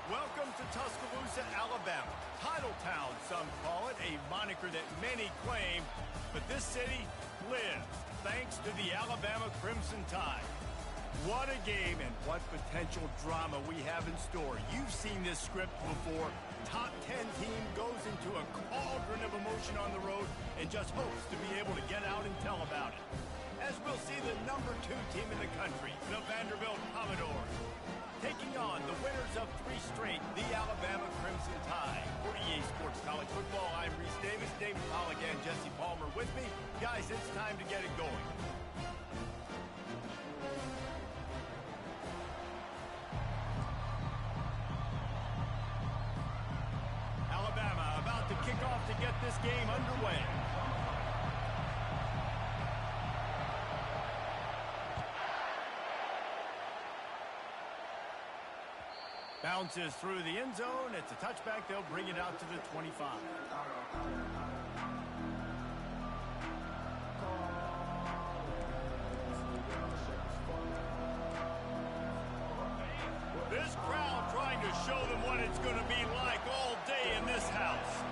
Welcome to Tuscaloosa, Alabama. Title Town, some call it, a moniker that many claim, but this city lives thanks to the Alabama Crimson Tide. What a game and what potential drama we have in store. You've seen this script before. Top 10 team goes into a cauldron of emotion on the road and just hopes to be able to get out and tell about it. As we'll see the number 2 team in the country, the Vanderbilt Commodores, taking on the winners of 3 straight, the Alabama Crimson Tide. For EA Sports College Football, I'm Reese Davis, David Pollock, and Jesse Palmer with me. Guys, it's time to get it going. Alabama about to kick off to get this game underway. Bounces through the end zone. It's a touchback. They'll bring it out to the 25. This crowd trying to show them what it's going to be like all day in this house.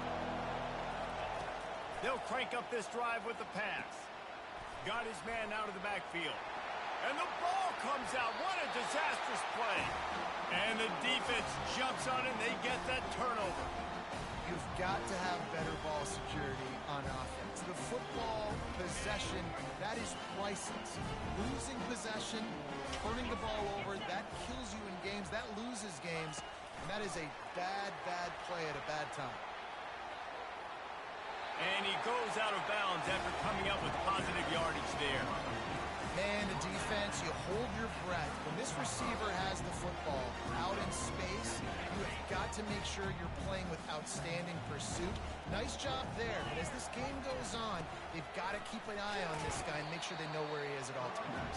They'll crank up this drive with the pass. Got his man out of the backfield. And the ball comes out. What a disastrous play. And the defense jumps on it, and they get that turnover. You've got to have better ball security on offense. The football possession, that is priceless. Losing possession, turning the ball over, that kills you in games. That loses games. And that is a bad, bad play at a bad time. And he goes out of bounds after coming up with positive yardage there. Man, the defense, you hold your breath. When this receiver has the football out in space, you have got to make sure you're playing with outstanding pursuit. Nice job there, but as this game goes on, they've got to keep an eye on this guy and make sure they know where he is at all times.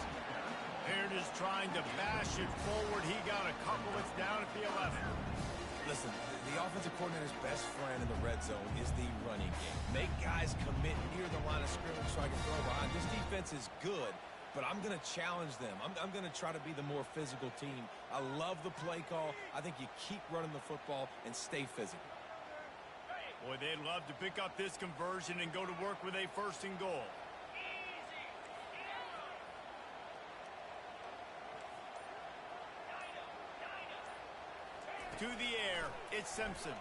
Baird is trying to bash it forward. He got a couple. It's down at the 11. Listen, the offensive coordinator's best friend in the red zone is the running game. Make guys commit near the line of scrimmage so I can throw behind. This defense is good, but I'm going to challenge them. I'm going to try to be the more physical team. I love the play call. I think you keep running the football and stay physical. Boy, they'd love to pick up this conversion and go to work with a 1st and goal. To the air, it's Simpson.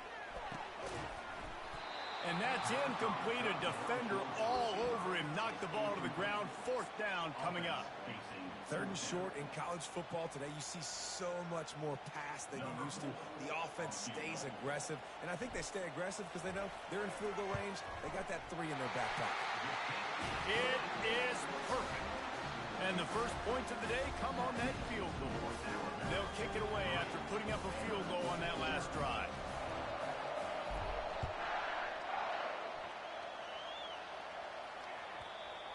And that's incomplete. A defender all over him. Knocked the ball to the ground. 4th down coming up. 3rd and short in college football today. You see so much more pass than you used to. The offense stays aggressive. And I think they stay aggressive because they know they're in field goal range. They got that 3 in their back pocket. It is perfect. And the first points of the day come on that field goal. They'll kick it away after putting up a field goal on that last drive.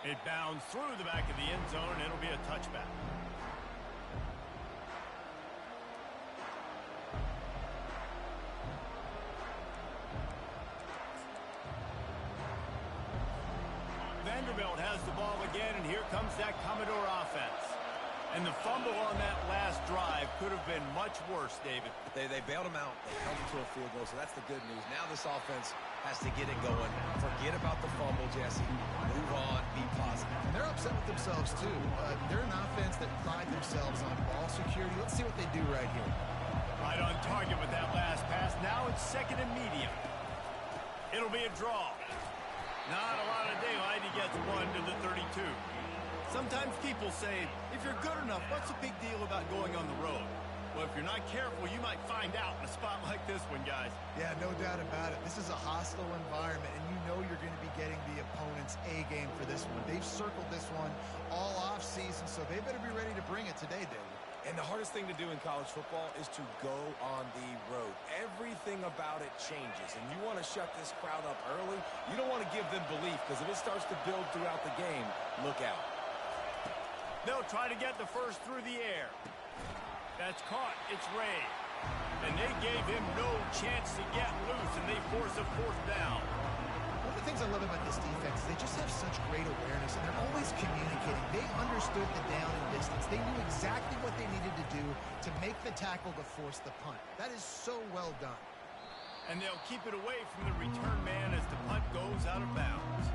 It bounds through the back of the end zone, and it'll be a touchback. Vanderbilt has the ball again, and here comes that Commodore offense. And the fumble on that last drive could have been much worse, David. They bailed him out. They held him to a field goal, so that's the good news. Now this offense has to get it going. Forget about the fumble, Jesse. Move on. Be positive. And they're upset with themselves, too. They're an offense that pride themselves on ball security. Let's see what they do right here. Right on target with that last pass. Now it's 2nd and medium. It'll be a draw. Not a lot of daylight. He gets 1 to the 32. Sometimes people say, if you're good enough, what's the big deal about going on the road? Well, if you're not careful, you might find out in a spot like this one, guys. Yeah, no doubt about it. This is a hostile environment, and you know you're going to be getting the opponent's A game for this one. They've circled this one all offseason, so they better be ready to bring it today, David. And the hardest thing to do in college football is to go on the road. Everything about it changes, and you want to shut this crowd up early. You don't want to give them belief, because if it starts to build throughout the game, look out. They'll try to get the first through the air. That's caught. It's Ray. And they gave him no chance to get loose, and they force a 4th down. Well, the things I love about this defense is they just have such great awareness, and they're always communicating. They understood the down and distance. They knew exactly what they needed to do to make the tackle to force the punt. That is so well done. And they'll keep it away from the return man as the punt goes out of bounds.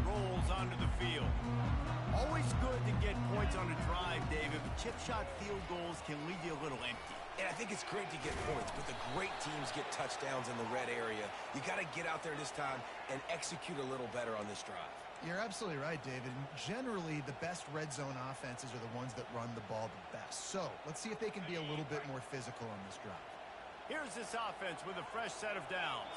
Rolls onto the field. Always good to get points on a drive, David, but chip shot field goals can leave you a little empty. And I think it's great to get points, but the great teams get touchdowns in the red area. You got to get out there this time and execute a little better on this drive. You're absolutely right, David. And generally, the best red zone offenses are the ones that run the ball the best. So let's see if they can be a little bit more physical on this drive. Here's this offense with a fresh set of downs.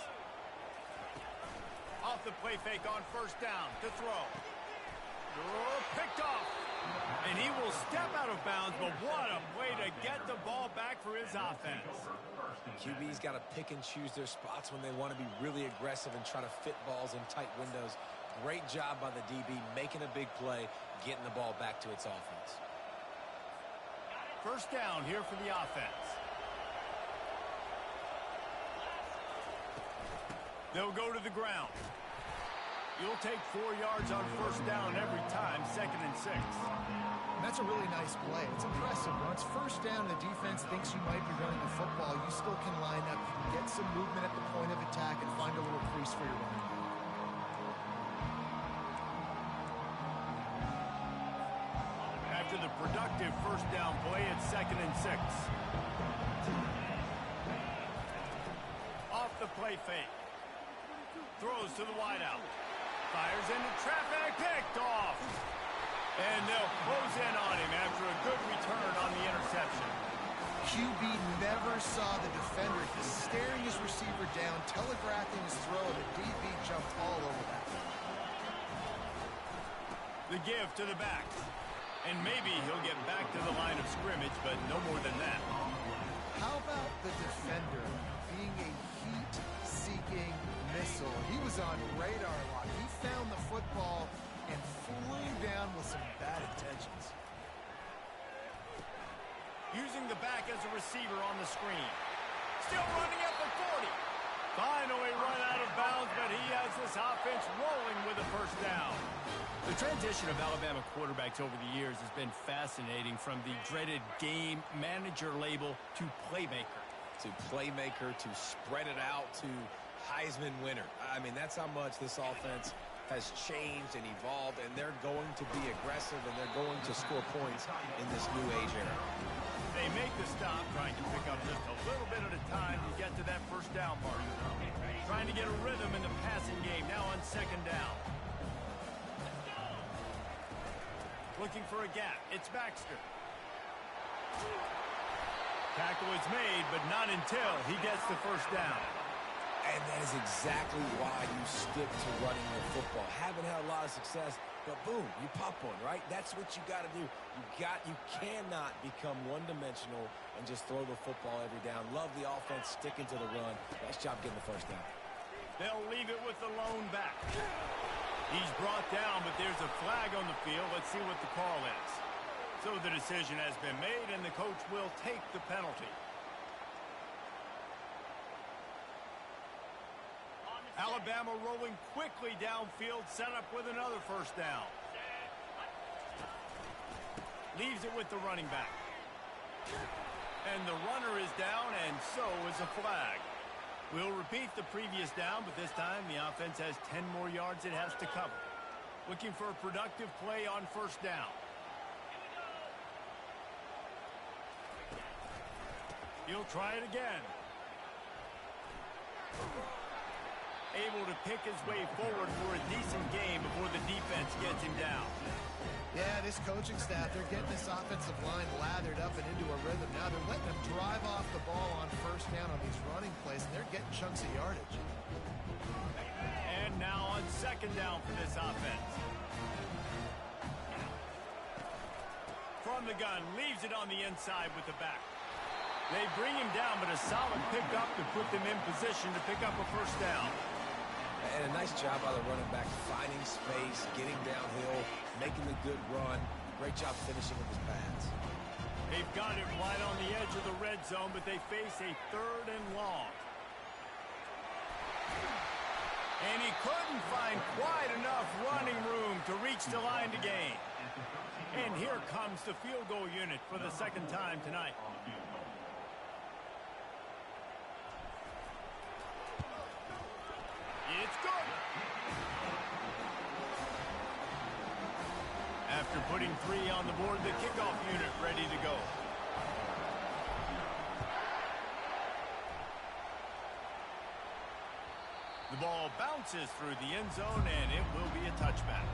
Off the play fake on first down to throw. Oh, picked off. And he will step out of bounds, but what a way to get the ball back for his offense. QB's got to pick and choose their spots when they want to be really aggressive and try to fit balls in tight windows. Great job by the DB making a big play, getting the ball back to its offense. First down here for the offense. They'll go to the ground. You'll take 4 yards on first down every time, 2nd and 6. And that's a really nice play. It's impressive. Once first down, the defense thinks you might be running the football. You still can line up, you can get some movement at the point of attack, and find a little crease for your running. After the productive first down play, it's 2nd and 6. Off the play fake. Throws to the wideout. Fires into traffic. Picked off. And they'll close in on him after a good return on the interception. QB never saw the defender. He's staring his receiver down, telegraphing his throw, and the DB jumped all over that. The give to the back. And maybe he'll get back to the line of scrimmage, but no more than that. How about the defender being a heat-seeking missile? He was on radar lock. He found the football and flew down with some bad intentions. Using the back as a receiver on the screen. Still running up the 40. Finally run out of bounds, but he has this offense rolling with a first down. The transition of Alabama quarterbacks over the years has been fascinating, from the dreaded game manager label to playmaker. To playmaker, to spread it out, to Heisman winner. I mean, that's how much this offense has changed and evolved, and they're going to be aggressive, and they're going to score points in this new age era. They make the stop, trying to pick up just a little bit at a time to get to that first down mark. Trying to get a rhythm in the passing game, now on 2nd down. Looking for a gap. It's Baxter. Tackle is made, but not until he gets the first down. And that is exactly why you stick to running the football. Haven't had a lot of success, but boom, you pop one, right? That's what you got to do. You cannot become one-dimensional and just throw the football every down. Love the offense, sticking to the run. Nice job getting the first down. They'll leave it with the lone back. He's brought down, but there's a flag on the field. Let's see what the call is. So the decision has been made, and the coach will take the penalty. Alabama rolling quickly downfield, set up with another first down. Leaves it with the running back. And the runner is down, and so is a flag. We'll repeat the previous down, but this time the offense has 10 more yards it has to cover. Looking for a productive play on first down. He'll try it again. Able to pick his way forward for a decent game before the defense gets him down. Yeah, this coaching staff, they're getting this offensive line lathered up and into a rhythm. Now they're letting them drive off the ball on first down on these running plays, and they're getting chunks of yardage. And now on 2nd down for this offense. From the gun, leaves it on the inside with the back. They bring him down, but a solid pickup to put them in position to pick up a first down. And a nice job by the running back, finding space, getting downhill, making the good run. Great job finishing with his pads. They've got it right on the edge of the red zone, but they face a 3rd and long. And he couldn't find quite enough running room to reach the line to gain. And here comes the field goal unit for the 2nd time tonight. It's good. After putting 3 on the board, the kickoff unit ready to go. The ball bounces through the end zone, and it will be a touchback.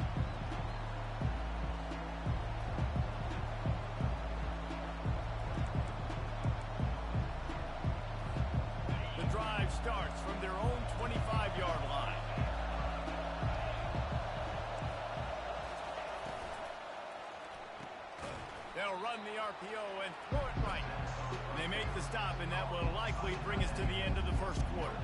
The drive starts from their own 25-yard line. They'll run the RPO and throw it right. They make the stop, and that will likely bring us to the end of the 1st quarter.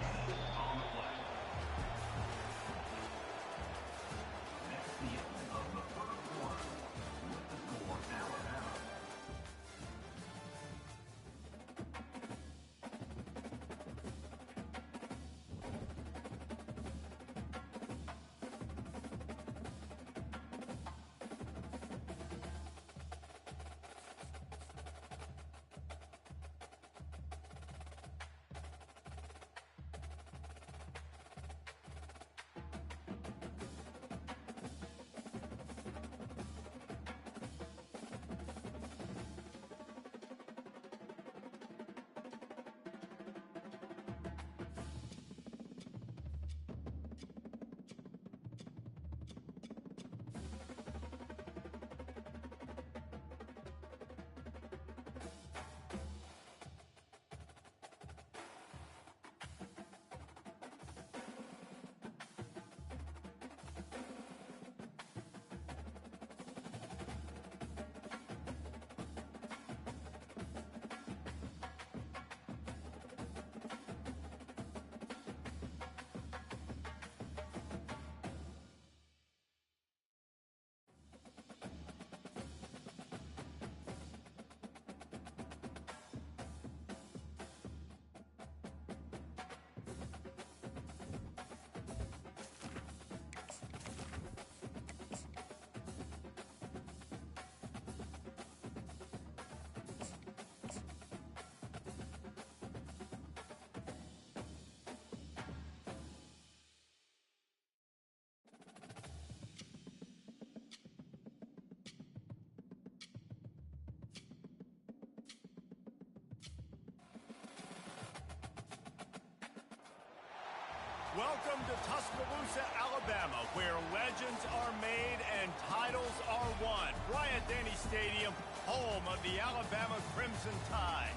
Welcome to Tuscaloosa, Alabama, where legends are made and titles are won. Bryant-Denny Stadium, home of the Alabama Crimson Tide.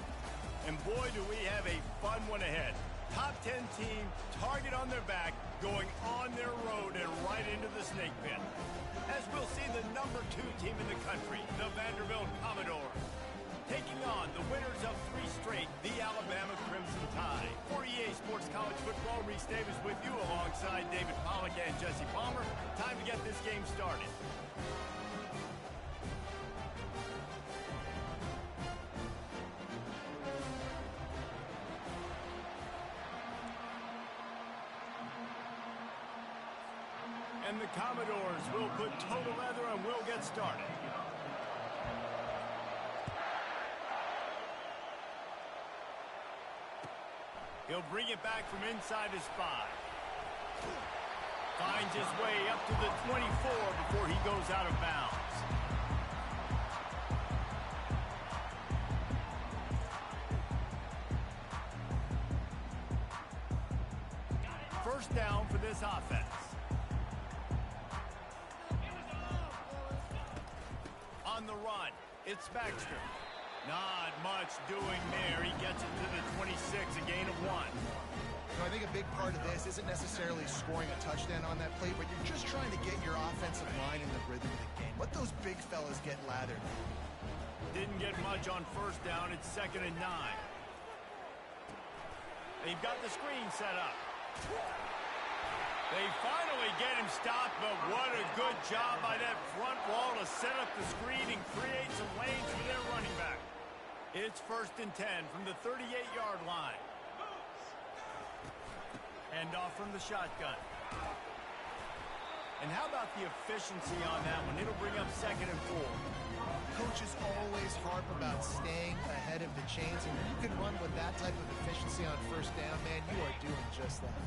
And boy, do we have a fun one ahead. Top 10 team, target on their back, going on their road and right into the snake pit. As we'll see the number 2 team in the country, the Vanderbilt Commodores, taking on the winners of 3 straight, the Alabama Crimson Tide. For EA Sports College Football, Reese Davis with you alongside David Pollack and Jesse Palmer. Time to get this game started. And the Commodores will put total leather and we'll get started. He'll bring it back from inside his 5. Finds his way up to the 24 before he goes out of bounds. First down for this offense. On the run, it's Baxter. Not much doing there. He gets it to the 26, a gain of 1. You know, I think a big part of this isn't necessarily scoring a touchdown on that play, but you're just trying to get your offensive line in the rhythm of the game. Let those big fellas get lathered. Didn't get much on first down. It's 2nd and 9. They've got the screen set up. They finally get him stopped, but what a good job by that front wall to set up the screen and create some lanes for their running back. It's 1st and 10 from the 38-yard line. Hand off from the shotgun. And how about the efficiency on that one? It'll bring up 2nd and 4. Coaches always harp about staying ahead of the chains, and when you can run with that type of efficiency on 1st down, man, you are doing just that.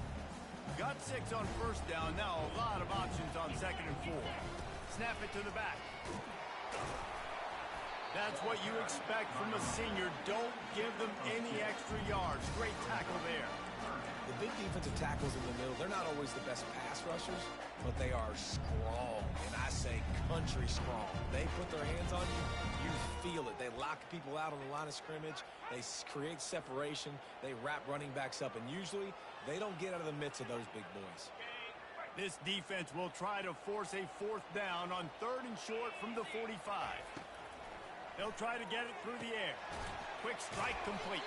Got 6 on 1st down. Now a lot of options on 2nd and 4. Snap it to the back. That's what you expect from a senior. Don't give them any extra yards. Great tackle there. The big defensive tackles in the middle, they're not always the best pass rushers, but they are strong, and I say country strong. They put their hands on you, you feel it. They lock people out on the line of scrimmage. They create separation. They wrap running backs up, and usually they don't get out of the midst of those big boys. This defense will try to force a 4th down on 3rd and short from the 45. They'll try to get it through the air. Quick strike complete.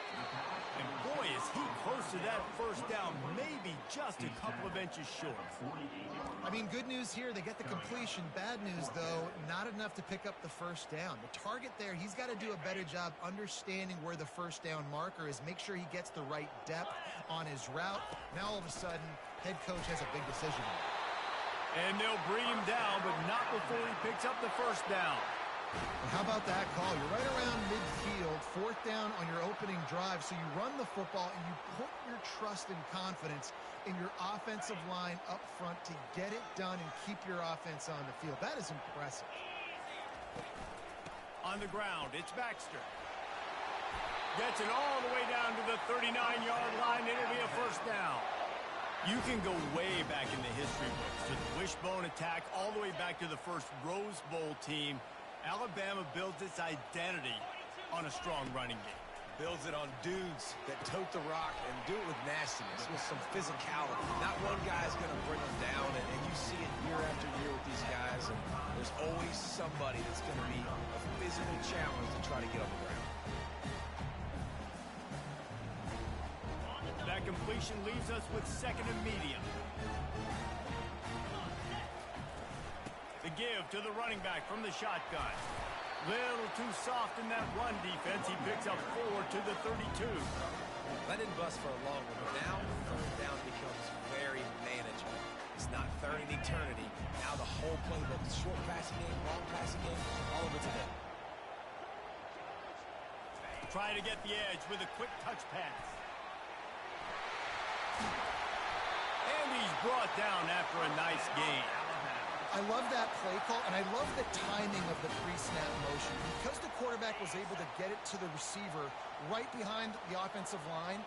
And boy, is he close to that 1st down, maybe just a couple of inches short. I mean, good news here, they get the completion. Bad news, though, not enough to pick up the 1st down. The target there, he's got to do a better job understanding where the 1st down marker is, make sure he gets the right depth on his route. Now, all of a sudden, head coach has a big decision. And they'll bring him down, but not before he picks up the 1st down. Well, how about that call? You're right around midfield, 4th down on your opening drive, so you run the football and you put your trust and confidence in your offensive line up front to get it done and keep your offense on the field. That is impressive. On the ground, it's Baxter. Gets it all the way down to the 39-yard line. It'll be a 1st down. You can go way back in the history books to the wishbone attack, all the way back to the first Rose Bowl team. Alabama builds its identity on a strong running game. Builds it on dudes that tote the rock and do it with nastiness, with some physicality. Not one guy's going to bring them down, and you see it year after year with these guys, and there's always somebody that's going to be a physical challenge to try to get on the ground. That completion leaves us with 2nd and medium. The give to the running back from the shotgun. Little too soft in that run defense. He picks up 4 to the 32. That didn't bust for a long one, but now 3rd down becomes very manageable. It's not 3rd and eternity. Now the whole playbook, short passing game, long passing game, all of it's ahead. Try to get the edge with a quick touch pass. And he's brought down after a nice gain. I love that play call, and I love the timing of the pre-snap motion. Because the quarterback was able to get it to the receiver right behind the offensive line,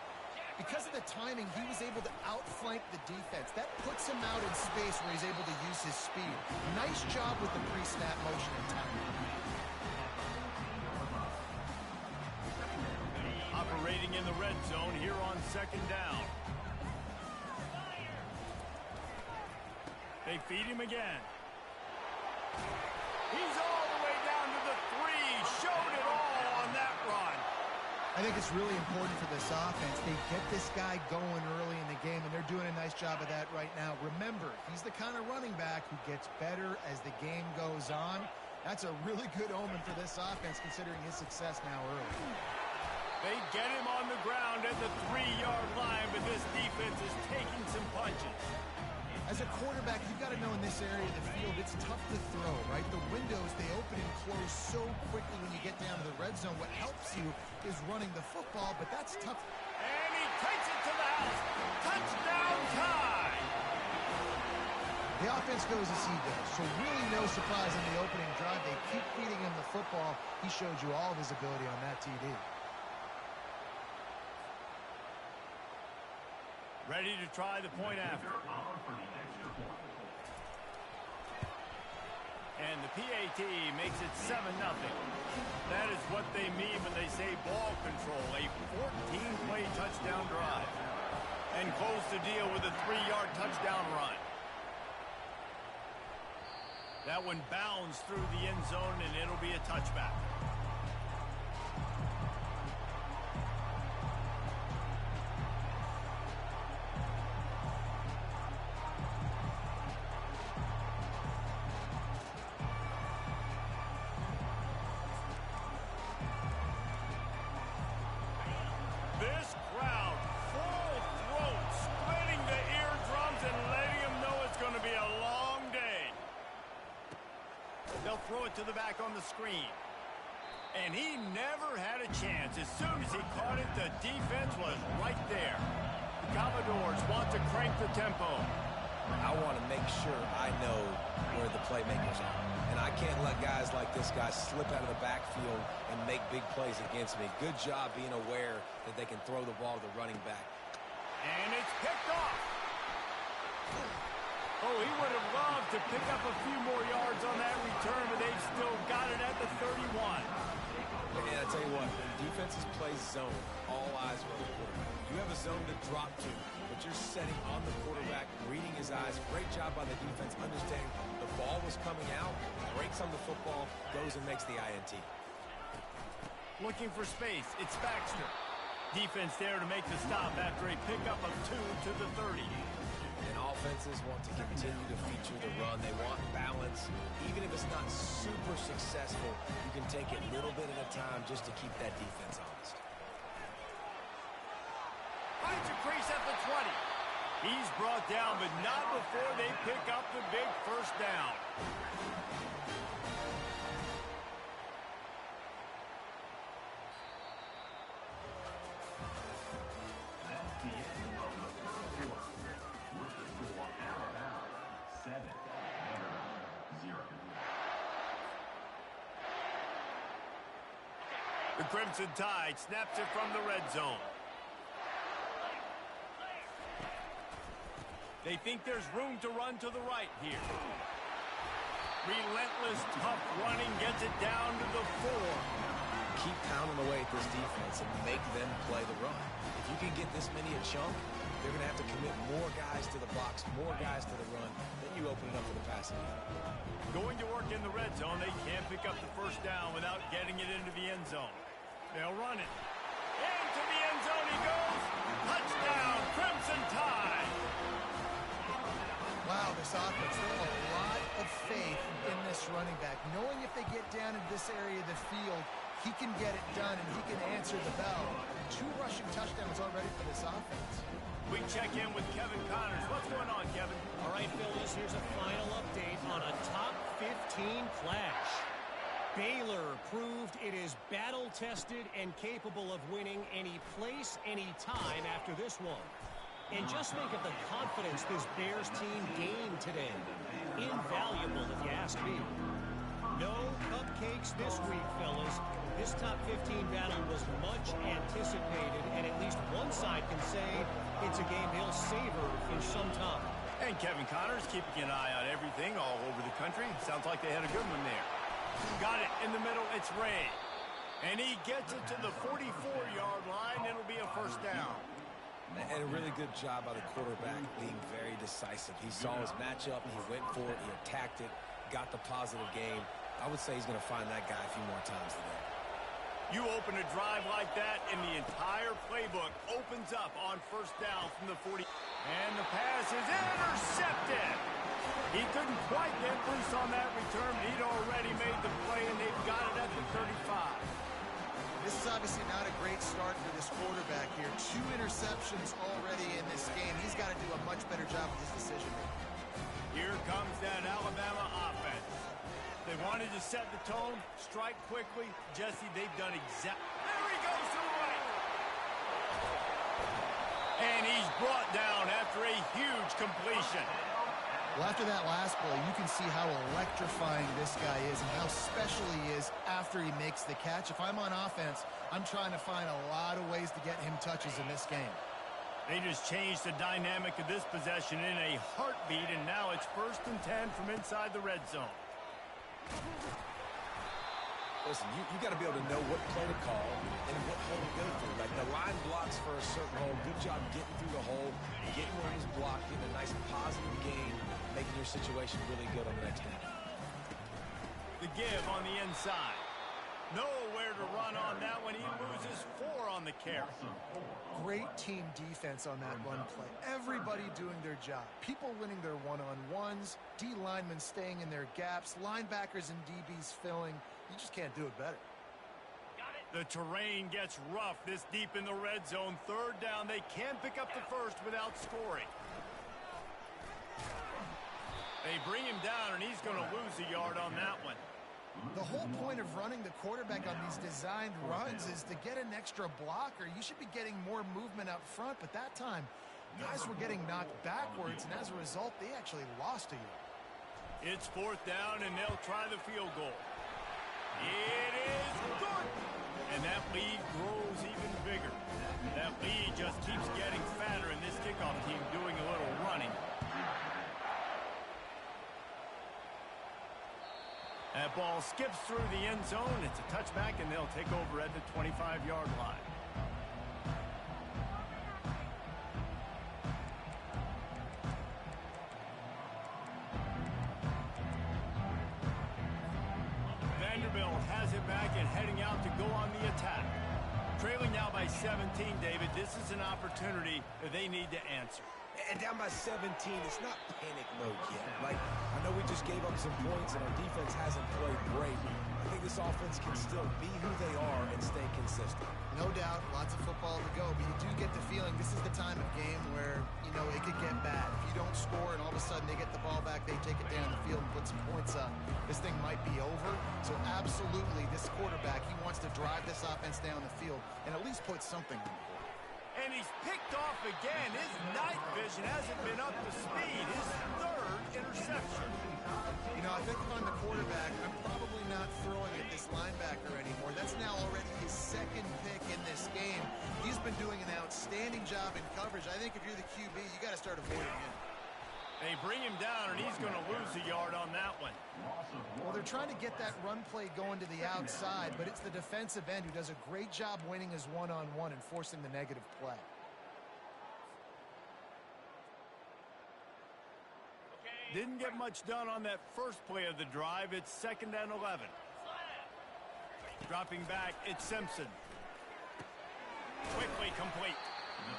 because of the timing, he was able to outflank the defense. That puts him out in space where he's able to use his speed. Nice job with the pre-snap motion and timing. Operating in the red zone here on 2nd down. They feed him again. He's all the way down to the 3. Showed it all on that run. I think it's really important for this offense. They get this guy going early in the game, and they're doing a nice job of that right now. Remember, he's the kind of running back who gets better as the game goes on. That's a really good omen for this offense, considering his success now early. They get him on the ground at the 3-yard line, but this defense is taking some punches. As a quarterback, you've got to know in this area of the field, it's tough to throw, right? The windows, they open and close so quickly when you get down to the red zone. What helps you is running the football, but that's tough. And he takes it to the house. Touchdown tie. The offense goes as he does, so really no surprise in the opening drive. They keep feeding him the football. He showed you all of his ability on that TD. Ready to try the point after. And the PAT makes it 7-0. That is what they mean when they say ball control. A 14-play touchdown drive. And close the deal with a 3-yard touchdown run. That one bounds through the end zone, and it'll be a touchback. to the back on the screen. And he never had a chance. As soon as he caught it, the defense was right there. The Commodores want to crank the tempo. I want to make sure I know where the playmakers are. And I can't let guys like this guy slip out of the backfield and make big plays against me. Good job being aware that they can throw the ball to the running back. And it's picked off. Oh, he would have loved to pick up a few more yards on that return, but they've still got it at the 31. And I tell you what, when defenses play zone, all eyes are on the quarterback. You have a zone to drop to, but you're setting on the quarterback, reading his eyes. Great job by the defense, understanding the ball was coming out, breaks on the football, goes and makes the INT. Looking for space, it's Baxter. Defense there to make the stop after a pickup of 2 to the 30. And offenses want to continue to feature the run. They want balance. Even if it's not super successful, you can take it little bit at a time just to keep that defense honest. Finds a crease at the 20. He's brought down, but not before they pick up the big first down. The Crimson Tide snaps it from the red zone. They think there's room to run to the right here. Relentless, tough running gets it down to the 4. Keep pounding away at this defense and make them play the run. If you can get this many a chunk, they're going to have to commit more guys to the box, more guys to the run. Then you open it up for the passing game. Going to work in the red zone, they can't pick up the first down without getting it into the end zone. They'll run it. Into the end zone he goes. Touchdown, Crimson Tide. Wow, this offense, they have a lot of faith in this running back, knowing if they get down in this area of the field, he can get it done and he can answer the bell. 2 rushing touchdowns already for this offense. We check in with Kevin Connors. What's going on, Kevin? All right, Phillies, here's a final update on a top 15 clash. Baylor proved it is battle-tested and capable of winning any place, any time after this one. And just think of the confidence this Bears team gained today. Invaluable, if you ask me. No cupcakes this week, fellas. This top 15 battle was much anticipated, and at least one side can say it's a game they'll savor for some time. And Kevin Connors keeping an eye on everything all over the country. Sounds like they had a good one there. Got it in the middle. It's Ray. And he gets it to the 44-yard line. It'll be a first down. And a really good job by the quarterback being very decisive. He saw his matchup, he went for it, he attacked it, got the positive game. I would say he's going to find that guy a few more times today. You open a drive like that, and the entire playbook opens up on first down from the 40. And the pass is intercepted. He couldn't quite get loose on that return. He'd already made the play, and they've got it at the 35. This is obviously not a great start for this quarterback here. 2 interceptions already in this game. He's got to do a much better job with his decision-making. Here comes that Alabama offense. They wanted to set the tone, strike quickly. Jesse, they've done exactly. There he goes to the right. And he's brought down after a huge completion. Well, after that last play, you can see how electrifying this guy is and how special he is after he makes the catch. If I'm on offense, I'm trying to find a lot of ways to get him touches in this game. They just changed the dynamic of this possession in a heartbeat, and now it's 1st and 10 from inside the red zone. Listen, you got to be able to know what play to call and what hole to go through. Like the line blocks for a certain hole. Good job getting through the hole, getting where he's blocked, getting a nice positive gain, making your situation really good on the next down. The give on the inside. Nowhere to run on that one. He loses 4 on the carry. Great team defense on that run play. Everybody doing their job. People winning their one-on-ones, D linemen staying in their gaps, linebackers and DBs filling. You just can't do it better. The terrain gets rough this deep in the red zone. 3rd down. They can't pick up the first without scoring. They bring him down, and he's going to lose a yard on that one. The whole point of running the quarterback on these designed runs is to get an extra blocker. You should be getting more movement up front, but that time, guys were getting knocked backwards, and as a result, they actually lost a yard. It's 4th down, and they'll try the field goal. It is good! And that lead grows even bigger. That lead just keeps getting fatter, and this kickoff team doing a little running. That ball skips through the end zone. It's a touchback, and they'll take over at the 25-yard line. Vanderbilt has it back and heading out to go on the attack. Trailing now by 17, David. This is an opportunity that they need to answer. And down by 17, it's not panic mode yet. Like, I know we just gave up some points and our defense hasn't played great. I think this offense can still be who they are and stay consistent. No doubt, lots of football to go, but you do get the feeling this is the time of game where, you know, it could get bad. If you don't score and all of a sudden they get the ball back, they take it down the field and put some points up, this thing might be over. So absolutely, this quarterback, he wants to drive this offense down the field and at least put something on the board. And he's picked off again. His night vision hasn't been up to speed. His 3rd interception. You know, I think if I'm the quarterback, I'm probably not throwing at this linebacker anymore. That's now already his 2nd pick in this game. He's been doing an outstanding job in coverage. I think if you're the QB, you got to start avoiding him. They bring him down, and he's going to lose a yard on that one. Well, they're trying to get that run play going to the outside, but it's the defensive end who does a great job winning his one-on-one and forcing the negative play. Didn't get much done on that first play of the drive. It's 2nd and 11. Dropping back, it's Simpson. Quickly complete.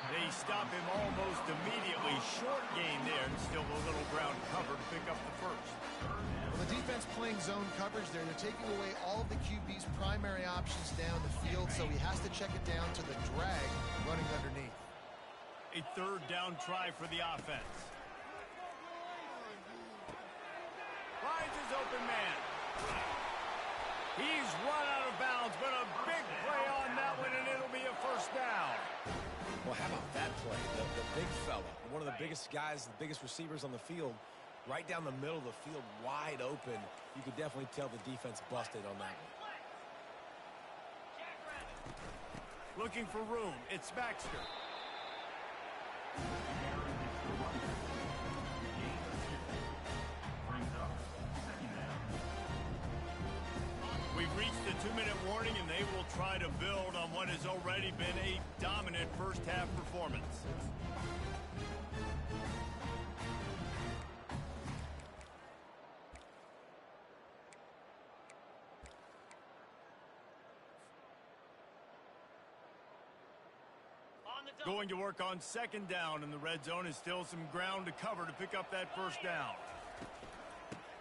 They stop him almost immediately. Short gain there, and still a little ground cover to pick up the first. Well, the defense playing zone coverage there. They're taking away all of the QB's primary options down the field, so he has to check it down to the drag running underneath. A 3rd down try for the offense. Finds his open man. He's run out of bounds, but a big play on that one, and it'll be a 1st down. Well, how about that play? The big fella, one of the biggest guys, the biggest receivers on the field, right down the middle of the field, wide open. You could definitely tell the defense busted on that one. Looking for room. It's Baxter. We've reached the 2-minute warning, and they will try to build on what has already been a dominant first-half performance. Going to work on 2nd down in the red zone is still some ground to cover to pick up that 1st down.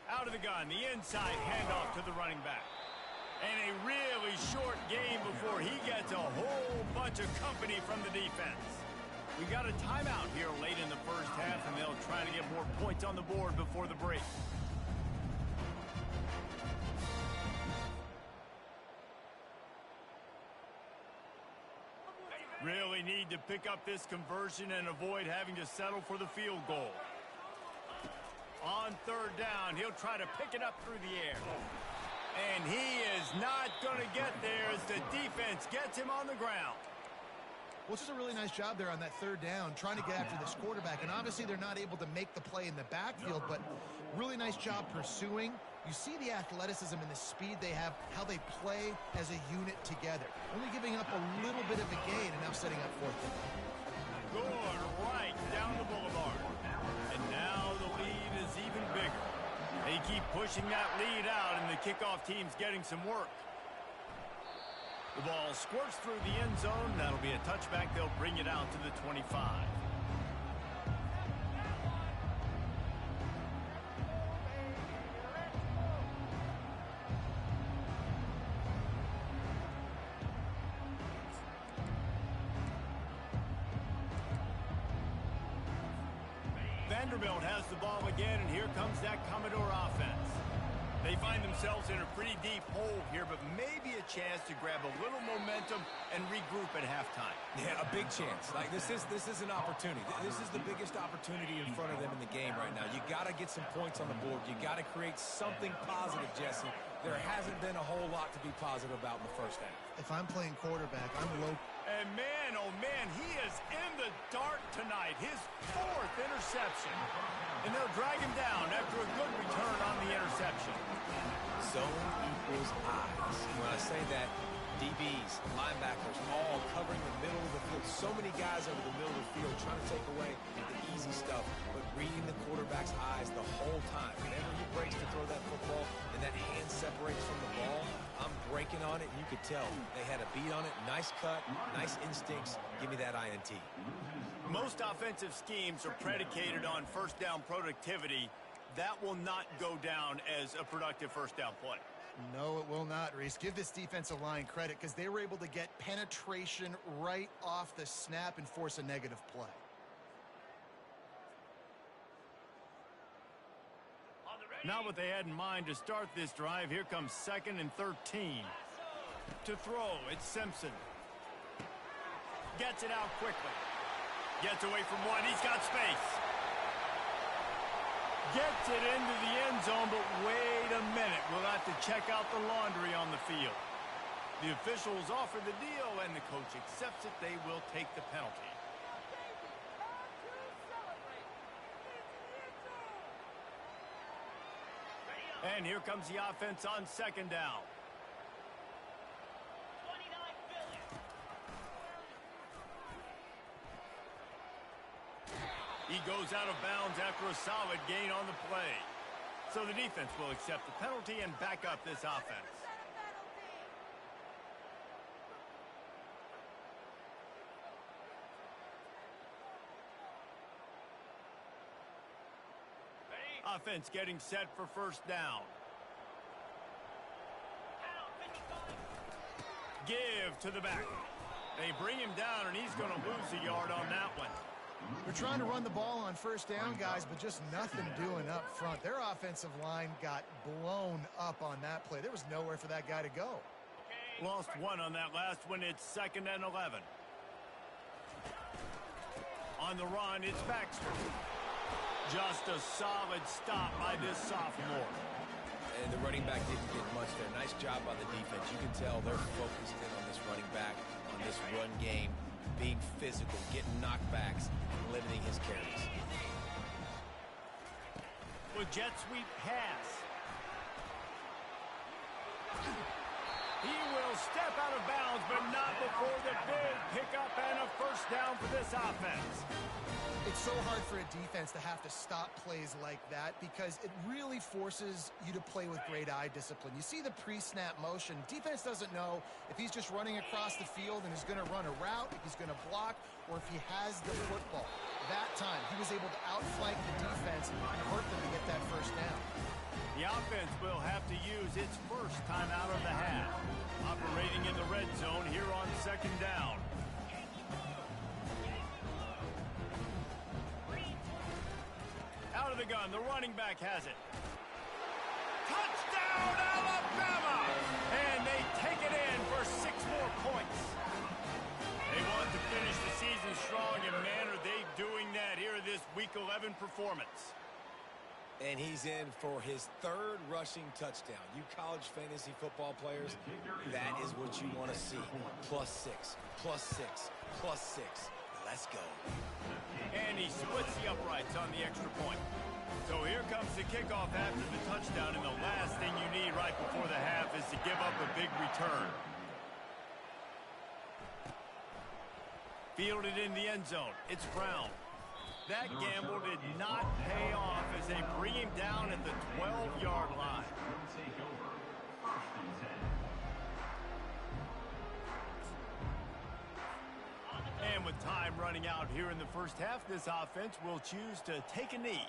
Out of the gun, the inside handoff to the running back. And a really short game before he gets a whole bunch of company from the defense. We got a timeout here late in the first half, and they'll try to get more points on the board before the break. Really need to pick up this conversion and avoid having to settle for the field goal. On 3rd down, he'll try to pick it up through the air. And he is not going to get there as the defense gets him on the ground. Well, it's just a really nice job there on that 3rd down, trying to get after this quarterback. And obviously they're not able to make the play in the backfield, but really nice job pursuing. You see the athleticism and the speed they have, how they play as a unit together. Only giving up a little bit of a gain and now setting up 4th down. Good right down the boulevard. And now the lead is even bigger. They keep pushing that lead out, and the kickoff team's getting some work. The ball squirts through the end zone. That'll be a touchback. They'll bring it out to the 25. Vanderbilt has the ball again, and here comes that Commodore offense. They find themselves in a pretty deep hole here, but maybe a chance to grab a little momentum and regroup at halftime. Yeah, a big chance. Like this is an opportunity. This is the biggest opportunity in front of them in the game right now. You got to get some points on the board. You got to create something positive, Jesse. There hasn't been a whole lot to be positive about in the first half. If I'm playing quarterback, I'm low. And man, oh man, he is in the dark tonight. His 4th interception. And they'll drag him down after a good return on the interception. Zone equals eyes. When I say that, DBs, linebackers, all covering the middle of the field. So many guys over the middle of the field trying to take away the easy stuff, but reading the quarterback's eyes the whole time. Whenever he breaks to throw that football and that hand separates from the ball, I'm breaking on it, and you could tell they had a beat on it. Nice cut, nice instincts. Give me that INT. Most offensive schemes are predicated on first down productivity. That will not go down as a productive first down play. No, it will not, Reese. Give this defensive line credit because they were able to get penetration right off the snap and force a negative play. Not what they had in mind to start this drive. Here comes 2nd and 13. To throw, it's Simpson. Gets it out quickly. Gets away from one. He's got space. Gets it into the end zone, but wait a minute. We'll have to check out the laundry on the field. The officials offer the deal, and the coach accepts it. They will take the penalty. And here comes the offense on 2nd down. He goes out of bounds after a solid gain on the play. So the defense will accept the penalty and back up this offense. Offense getting set for first down. Give to the back. They bring him down, and he's going to lose a yard on that one. They're trying to run the ball on first down, guys, but just nothing doing up front. Their offensive line got blown up on that play. There was nowhere for that guy to go. Lost one on that last one. It's 2nd and 11. On the run, it's Baxter. Just a solid stop by this sophomore. And the running back didn't get much there. Nice job by the defense. You can tell they're focused in on this running back, on this run game, being physical, getting knockbacks, and limiting his carries. With jet sweep pass. He will step out of bounds, but not before the big pickup and a first down for this offense. It's so hard for a defense to have to stop plays like that because it really forces you to play with great eye discipline. You see the pre-snap motion. Defense doesn't know if he's just running across the field and is going to run a route, if he's going to block, or if he has the football. That time, he was able to outflank the defense and hurt them to get that first down. The offense will have to use its first time out of the half. Operating in the red zone here on 2nd down. Out of the gun, the running back has it. Touchdown, Alabama! And they take it in for 6 more points. They want to finish the season strong, and man, are they doing that here in this Week 11 performance. And he's in for his 3rd rushing touchdown. You college fantasy football players, that is what you want to see. +6, +6, +6. Let's go. And he splits the uprights on the extra point. So here comes the kickoff after the touchdown, and the last thing you need right before the half is to give up a big return. Fielded in the end zone. It's Brown. That gamble did not pay off as they bring him down at the 12-yard line. And with time running out here in the first half, this offense will choose to take a knee.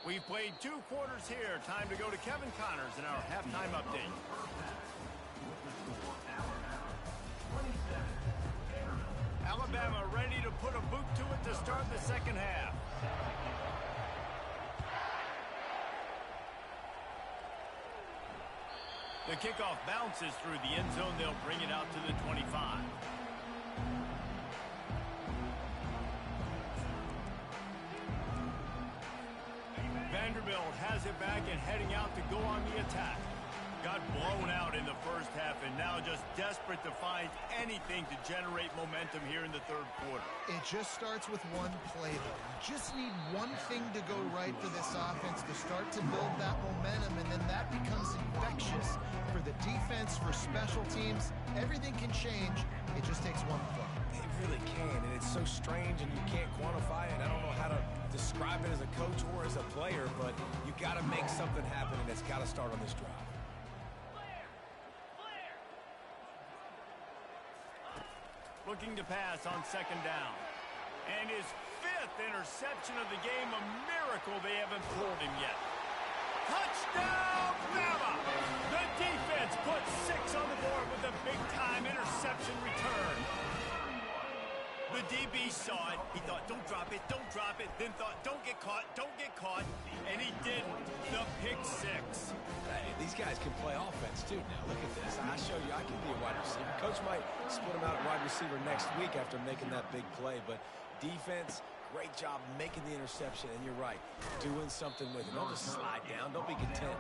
We've played 2 quarters here. Time to go to Kevin Connors in our halftime update. boot to it to start the second half. The kickoff bounces through the end zone. They'll bring it out to the 25. Vanderbilt has it back and heading out to go on the attack. Got blown out in the first half and now just desperate to find anything to generate momentum here in the third quarter. It just starts with one play, though. You just need one thing to go right for this offense to start to build that momentum, and then that becomes infectious for the defense, for special teams. Everything can change. It just takes one play. It really can, and it's so strange, and you can't quantify it. I don't know how to describe it as a coach or as a player, but you got to make something happen, and it's got to start on this drive. Looking to pass on second down. And his 5th interception of the game, a miracle they haven't pulled him yet. Touchdown, Bama! The defense puts 6 on the board with a big-time interception return. The DB saw it. He thought, don't drop it, then thought, don't get caught, and he didn't. The pick 6. Hey, these guys can play offense, too. Now, look at this. I show you I can be a wide receiver. Coach might split him out at wide receiver next week after making that big play, but defense, great job making the interception, and you're right, doing something with it. Don't just slide down. Don't be content.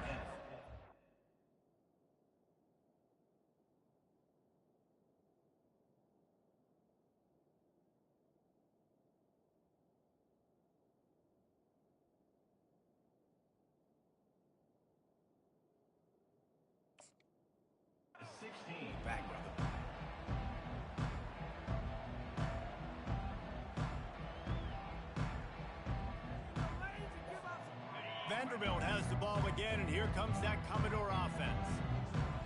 Back with them. Vanderbilt has the ball again, and here comes that Commodore offense.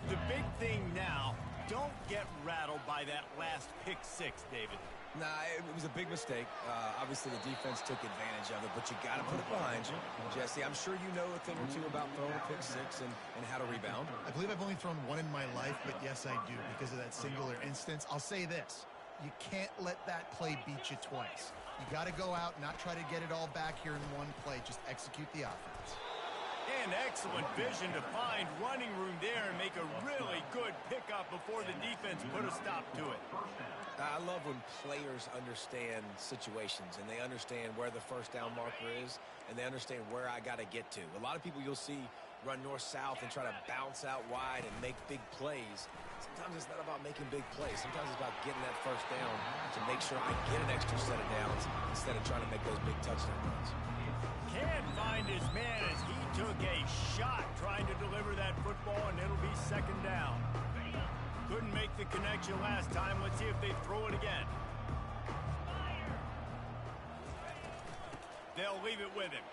The big thing now, don't get rattled by that last pick 6, David. Nah, it was a big mistake. Obviously, the defense took advantage of it, but you got to put it behind you. Jesse, I'm sure you know a thing or two about throwing a pick 6 and how to rebound. I believe I've only thrown one in my life, but yes, I do because of that singular instance. I'll say this. You can't let that play beat you twice. You got to go out, not try to get it all back here in one play. Just execute the offense. And excellent vision to find running room there and make a really good pickup before the defense put a stop to it. I love when players understand situations and they understand where the first down marker is and they understand where I got to get to. A lot of people you'll see run north-south and try to bounce out wide and make big plays. Sometimes it's not about making big plays. Sometimes it's about getting that first down to make sure I get an extra set of downs instead of trying to make those big touchdown runs. Can't find his man as he took a shot trying to deliver that football, and it'll be second down. Couldn't make the connection last time. Let's see if they throw it again. They'll leave it with him.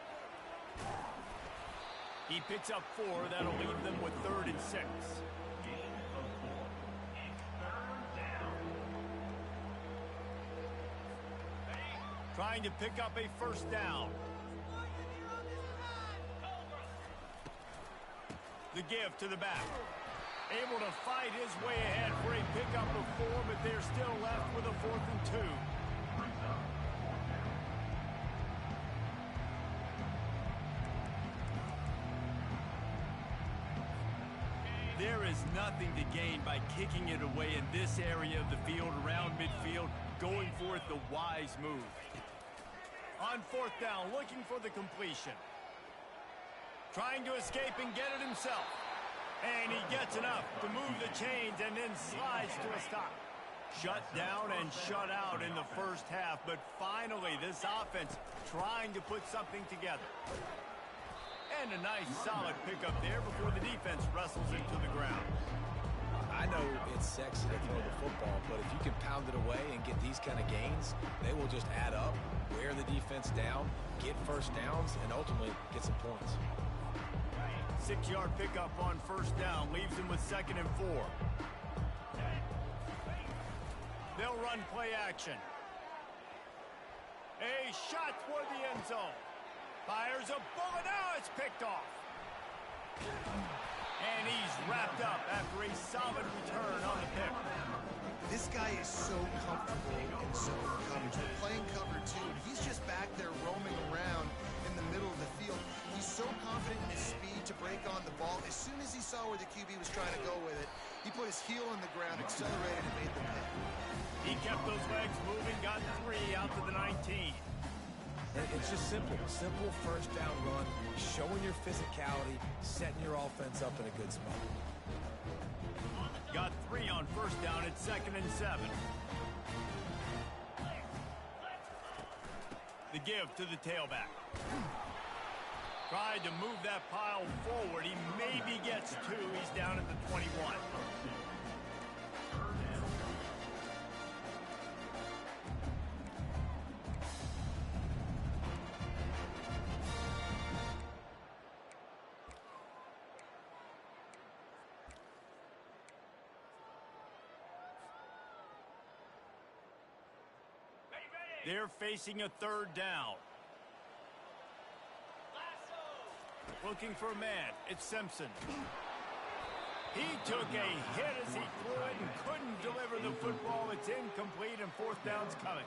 He picks up 4. That'll leave them with 3rd and 6. Trying to pick up a first down. The give to the back. Able to fight his way ahead for a pickup of 4, but they're still left with a 4th and 2. There is nothing to gain by kicking it away in this area of the field around midfield, going for it the wise move. On 4th down, looking for the completion. Trying to escape and get it himself. And he gets enough to move the chains and then slides to a stop. Shut down and shut out in the first half, but finally this offense trying to put something together. And a nice solid pickup there before the defense wrestles into the ground. I know it's sexy to throw the football, but if you can pound it away and get these kind of gains, they will just add up, wear the defense down, get first downs, and ultimately get some points. 6-yard pickup on first down leaves him with 2nd and 4. They'll run play action. A shot toward the end zone. Fires a bullet. Now it's picked off. And he's wrapped up after a solid return on the pick. This guy is so comfortable in zone coverage. We're playing coverage saw where the QB was trying to go with it. He put his heel on the ground, accelerated, and made the pick. He kept those legs moving, got 3 out to the 19. It's just simple. Simple first down run, showing your physicality, setting your offense up in a good spot. Got 3 on first down at 2nd and 7. The give to the tailback. Tried to move that pile forward. He maybe gets 2. He's down at the 21. They're facing a 3rd down. Looking for a man. It's Simpson. He took a hit as he threw it and couldn't deliver the football. It's incomplete, and 4th down's coming.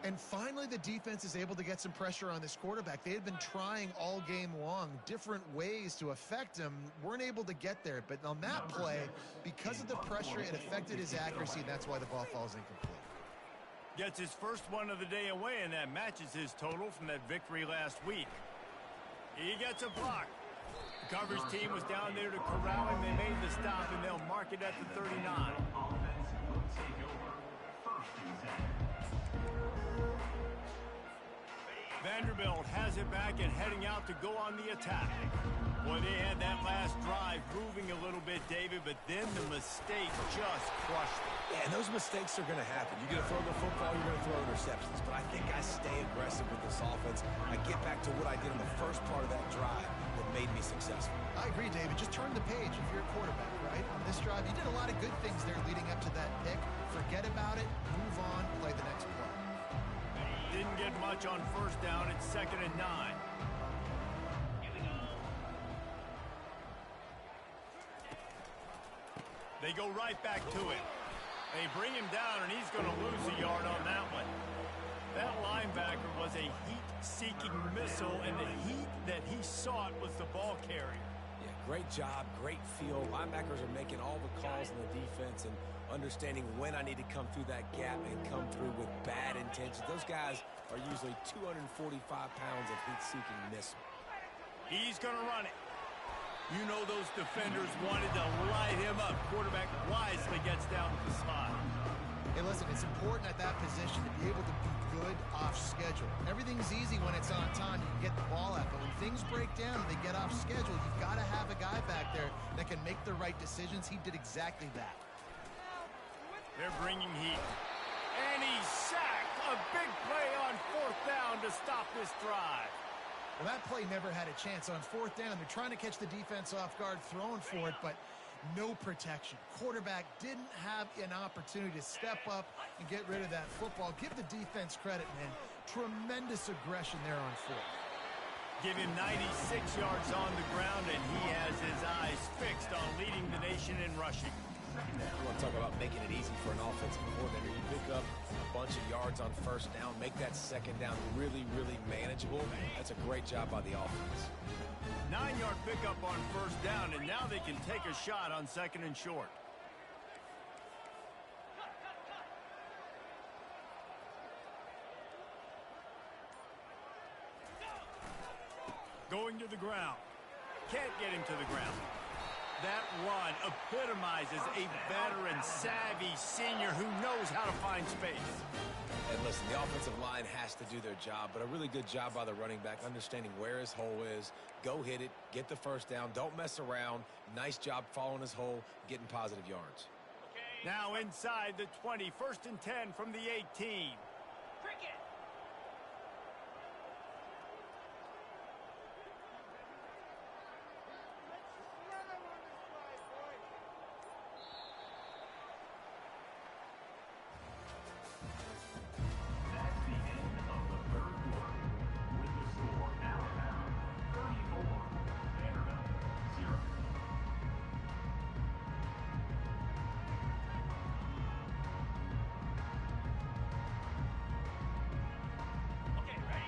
And finally, the defense is able to get some pressure on this quarterback. They had been trying all game long different ways to affect him. Weren't able to get there. But on that play, because of the pressure, it affected his accuracy, and that's why the ball falls incomplete. Gets his first one of the day away, and that matches his total from that victory last week. He gets a block. The coverage team was down there to corral him. They made the stop, and they'll mark it at the 39. Vanderbilt has it back and heading out to go on the attack. Boy, they had that last drive moving a little bit, David, but then the mistake just crushed them. Yeah, and those mistakes are going to happen. You're going to throw the football, you're going to throw interceptions. But I think I stay aggressive with this offense. I get back to what I did in the first part of that drive that made me successful. I agree, David. Just turn the page if you're a quarterback, right? On this drive, you did a lot of good things there leading up to that pick. Forget about it, move on, play the next play. Didn't get much on first down. It's 2nd and 9. They go right back to it. They bring him down, and he's going to lose a yard on that one. That linebacker was a heat-seeking missile, and the heat that he sought was the ball carrier. Yeah, great job, great feel. Linebackers are making all the calls in the defense and understanding when I need to come through that gap and come through with bad intentions. Those guys are usually 245 pounds of heat-seeking missile. He's going to run it. You know those defenders wanted to light him up. Quarterback wisely gets down to the slot. Hey, listen, it's important at that position to be able to be good off schedule. Everything's easy when it's on time. You can get the ball out. But when things break down and they get off schedule, you've got to have a guy back there that can make the right decisions. He did exactly that. They're bringing heat. And he's sacked. A big play on 4th down to stop this drive. Well, that play never had a chance. On 4th down, they're trying to catch the defense off guard, throwing for it, but no protection. Quarterback didn't have an opportunity to step up and get rid of that football. Give the defense credit, man. Tremendous aggression there on 4th. Give him 96 yards on the ground, and he has his eyes fixed on leading the nation in rushing. You want to talk about making it easy for an offensive coordinator. You pick up a bunch of yards on first down, make that 2nd down really, really manageable. That's a great job by the offense. 9-yard pickup on first down, and now they can take a shot on 2nd and short. Going to the ground. Can't get him to the ground. That run epitomizes a veteran, savvy senior who knows how to find space. And listen, the offensive line has to do their job, but a really good job by the running back, understanding where his hole is. Go hit it, get the first down, don't mess around. Nice job following his hole, getting positive yards. Now inside the 20, 1st and 10 from the 18.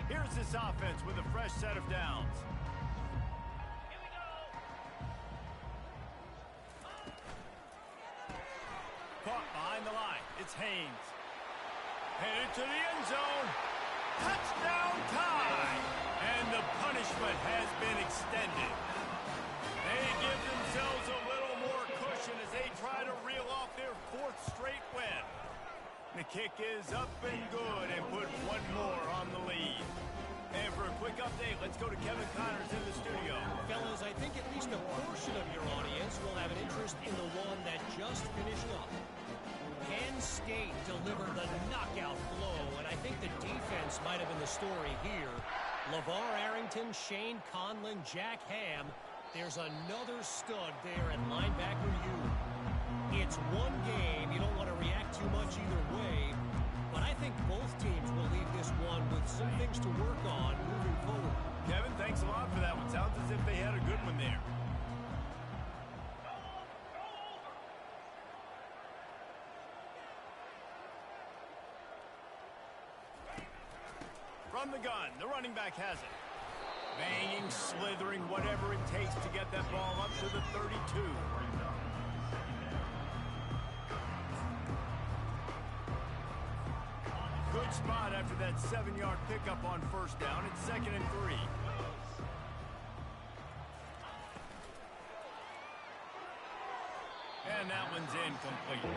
Here's this offense with a fresh set of downs. it's Haynes. Headed to the end zone. Touchdown tie. And the punishment has been extended. They give themselves a little more cushion as they try to reel off their 4th straight win. The kick is up and good and put one more on the lead. And for a quick update, let's go to Kevin Connors in the studio. Fellas, I think at least a portion of your audience will have an interest in the one that just finished up. Penn State delivered the knockout blow, and I think the defense might have been the story here. LeVar Arrington, Shane Conlon, Jack Ham. There's another stud there at linebacker U. It's one game. You don't want to react too much either way. But I think both teams will leave this one with some things to work on moving forward. Kevin, thanks a lot for that one. Sounds as if they had a good one there. From the gun, the running back has it. Banging, slithering, whatever it takes to get that ball up to the 32. Good spot after that 7-yard pickup on first down. It's 2nd and 3. And that one's incomplete.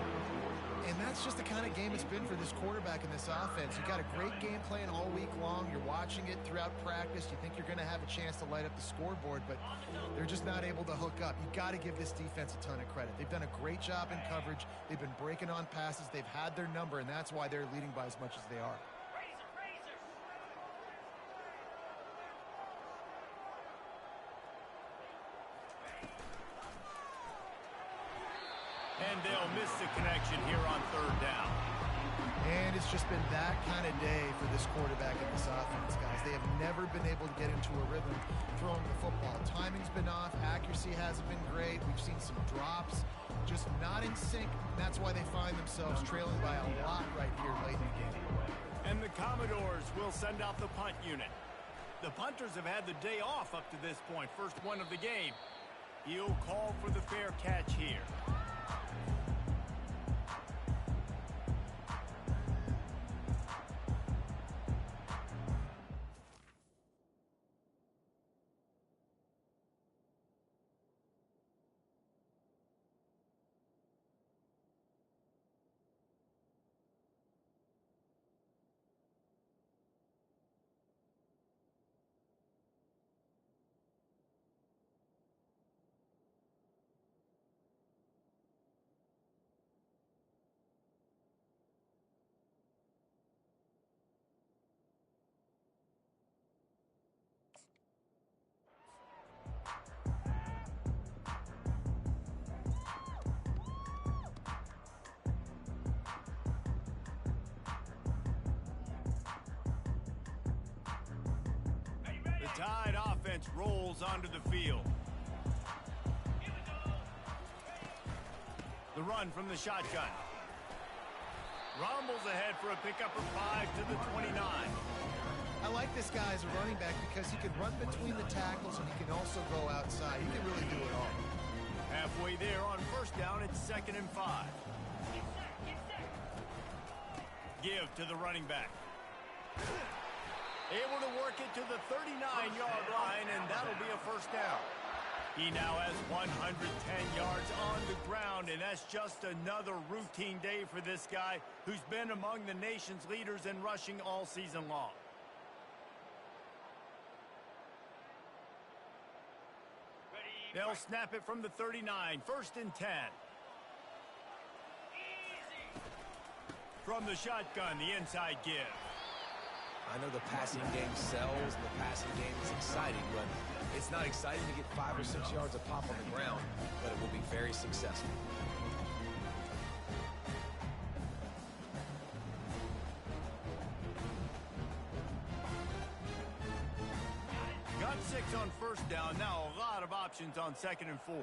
And that's just the kind of game it's been for this quarterback in this offense. You got a great game plan all week long. You're watching it throughout practice. You think you're going to have a chance to light up the scoreboard, but they're just not able to hook up. You got to give this defense a ton of credit. They've done a great job in coverage. They've been breaking on passes. They've had their number, and that's why they're leading by as much as they are. And they'll miss the connection here on 3rd down. And it's just been that kind of day for this quarterback in this offense, guys. They have never been able to get into a rhythm throwing the football. Timing's been off. Accuracy hasn't been great. We've seen some drops, just not in sync. That's why they find themselves trailing by a lot right here late in the game. And the Commodores will send out the punt unit. The punters have had the day off up to this point. First one of the game. He'll call for the fair catch here. Tide offense rolls onto the field. The run from the shotgun. Rumbles ahead for a pickup of 5 to the 29. I like this guy as a running back because he can run between the tackles and he can also go outside. He can really do it all. Halfway there on first down, it's 2nd and 5. Give to the running back. Able to work it to the 39-yard line, and that'll be a first down. He now has 110 yards on the ground, and that's just another routine day for this guy who's been among the nation's leaders in rushing all season long. They'll snap it from the 39, 1st and 10. From the shotgun, the inside give. I know the passing game sells and the passing game is exciting, but it's not exciting to get 5 or 6 yards a pop on the ground, but it will be very successful. Got 6 on first down. Now a lot of options on 2nd and 4.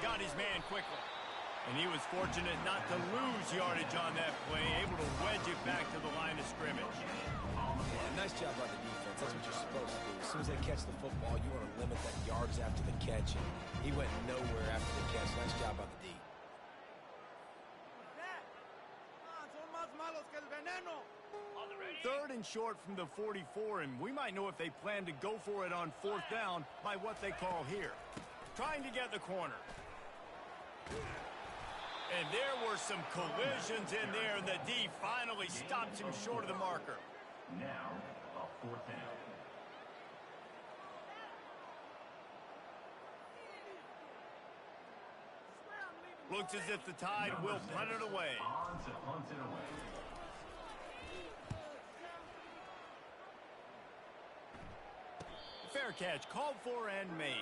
Got his man quickly. And he was fortunate not to lose yardage on that play, able to wedge it back to the line of scrimmage. Yeah, nice job by the defense. That's what you're supposed to do. As soon as they catch the football, you want to limit that yards after the catch. And he went nowhere after the catch. Nice job by the D. Third and short from the 44, and we might know if they plan to go for it on fourth down by what they call here. Trying to get the corner. And there were some collisions in there, and the D finally stops him short of the marker. Now, a fourth down. Looks as if the Tide will punt it away. On to punt it away. Fair catch called for and made.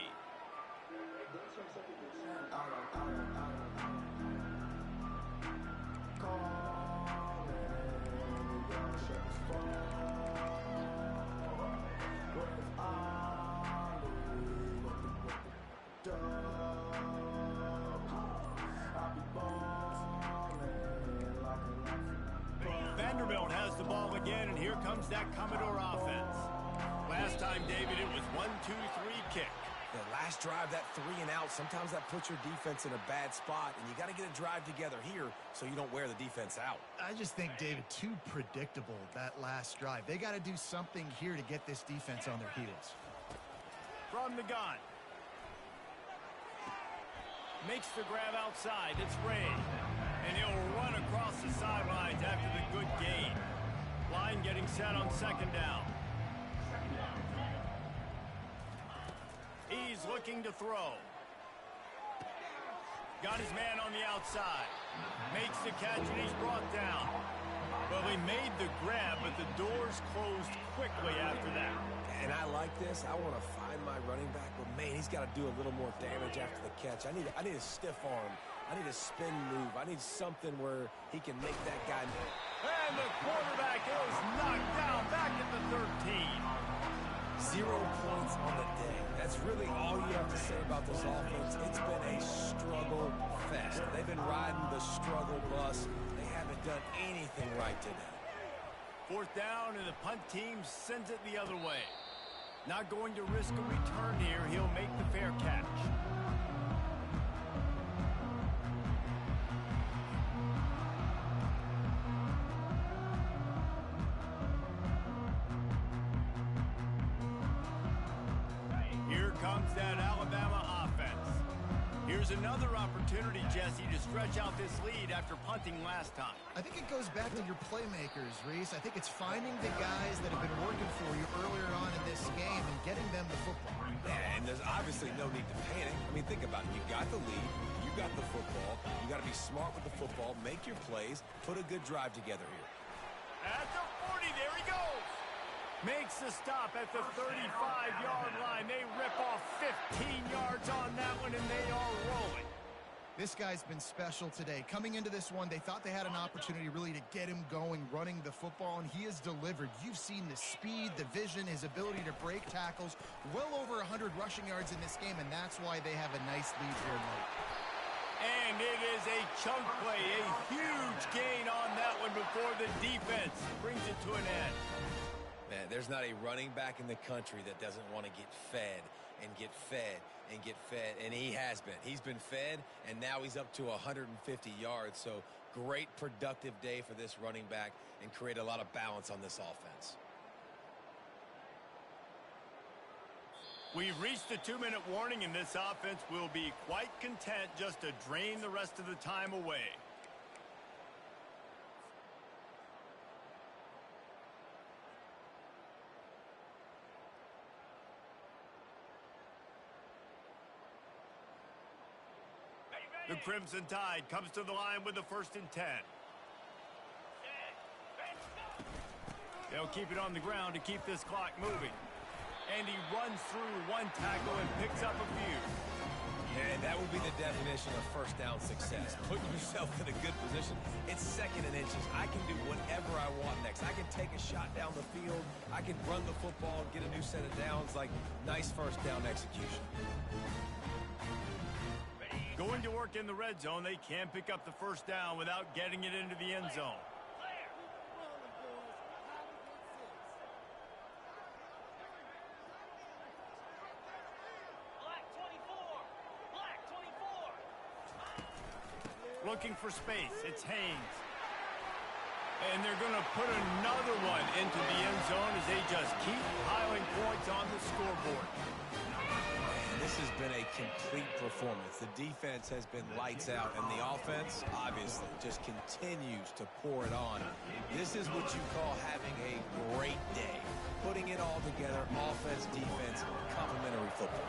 Vanderbilt has the ball again, and here comes that Commodore offense. Last time, David, it was 1-2-3 kick. The last drive, that 3 and out, sometimes that puts your defense in a bad spot, and you got to get a drive together here so you don't wear the defense out. I just think, David, too predictable, that last drive. They got to do something here to get this defense on their heels. From the gun. Makes the grab outside. It's Ray. And he'll run across the sidelines after the good gain. Line getting set on second down. He's looking to throw. Got his man on the outside. Makes the catch, and he's brought down. Well, he made the grab, but the doors closed quickly after that. And I like this. I want to find my running back, but, man, he's got to do a little more damage after the catch. I need a stiff arm. I need a spin move. I need something where he can make that guy. And the quarterback is knocked down back at the 13. 0 points on the day. That's really all you have to say about this offense. It's been a struggle fest. They've been riding the struggle bus. They haven't done anything right today. Fourth down, and the punt team sends it the other way. Not going to risk a return here. He'll make the fair catch. Here comes that Alabama offense. Here's another opportunity, Jesse, to stretch out this lead after punting last time. I think it goes back to your playmakers, Reese. I think it's finding the guys that have been working for you earlier on in this game and getting them the football. And there's obviously no need to panic. I mean, think about it. You got the lead. You got the football. You got to be smart with the football. Make your plays. Put a good drive together here. At the 40, there he goes. Makes the stop at the 35-yard line. They rip off 15 yards on that one, and they are rolling. This guy's been special today. Coming into this one, they thought they had an opportunity really to get him going, running the football, and he has delivered. You've seen the speed, the vision, his ability to break tackles. Well over 100 rushing yards in this game, and that's why they have a nice lead here late. And it is a chunk play, a huge gain on that one before the defense brings it to an end. Man, there's not a running back in the country that doesn't want to get fed and get fed and get fed, and he has been. He's been fed, and now he's up to 150 yards, so great productive day for this running back and create a lot of balance on this offense. We've reached the 2-minute warning, and this offense will be quite content just to drain the rest of the time away. The Crimson Tide comes to the line with the 1st and 10. They'll keep it on the ground to keep this clock moving. And he runs through one tackle and picks up a few. And that will be the definition of first down success. Putting yourself in a good position. It's 2nd and inches. I can do whatever I want next. I can take a shot down the field. I can run the football and get a new set of downs. Like, nice first down execution. Going to work in the red zone, they can't pick up the first down without getting it into the end zone. Looking for space. It's Haynes. And they're going to put another one into the end zone as they just keep piling points on the scoreboard. And this has been a complete performance. The defense has been lights out, and the offense, obviously, just continues to pour it on. This is what you call having a great day. Putting it all together, offense, defense, complementary football.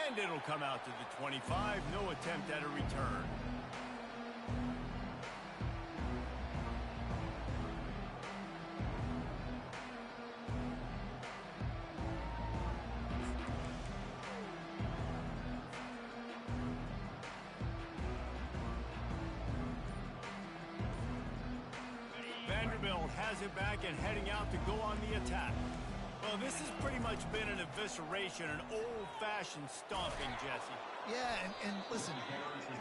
And it'll come out to the 25. No attempt at a return. Vanderbilt has it back and heading out to go on the attack. Well, this has pretty much been an evisceration, an old-fashioned stomping, Jesse. Yeah, and listen,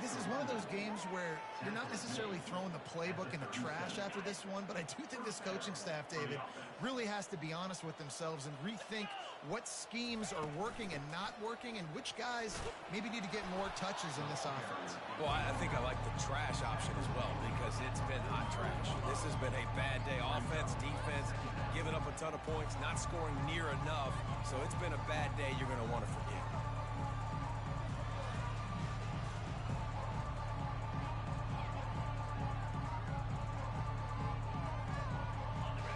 this is one of those games where you're not necessarily throwing the playbook in the trash after this one, but I do think this coaching staff, David, really has to be honest with themselves and rethink what schemes are working and not working and which guys maybe need to get more touches in this offense. Well, I think I like the trash option as well because it's been hot trash. This has been a bad day. Offense, defense, giving up a ton of points, not scoring near enough. So it's been a bad day you're going to want to forget.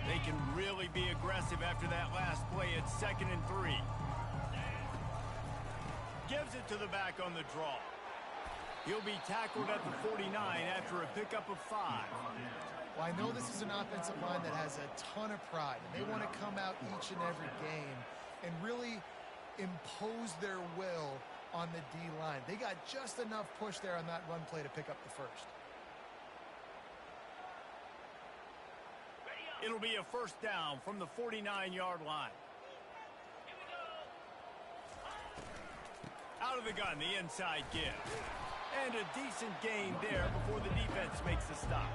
They can really be aggressive after that last play. It's 2nd and 3. Gives it to the back on the draw. He'll be tackled at the 49 after a pickup of 5. Well, I know this is an offensive line that has a ton of pride, and they want to come out each and every game and really impose their will on the D-line. They got just enough push there on that run play to pick up the first. It'll be a first down from the 49-yard line. Out of the gun, the inside give. And a decent gain there before the defense makes the stop.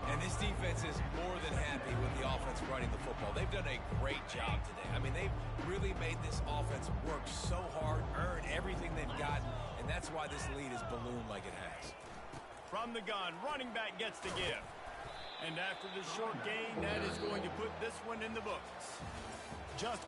And this defense is more than happy with the offense running the football. They've done a great job today. I mean, they've really made this offense work so hard, earn everything they've gotten, and that's why this lead is ballooned like it has. From the gun, running back gets the give. And after the short gain, that is going to put this one in the books. Just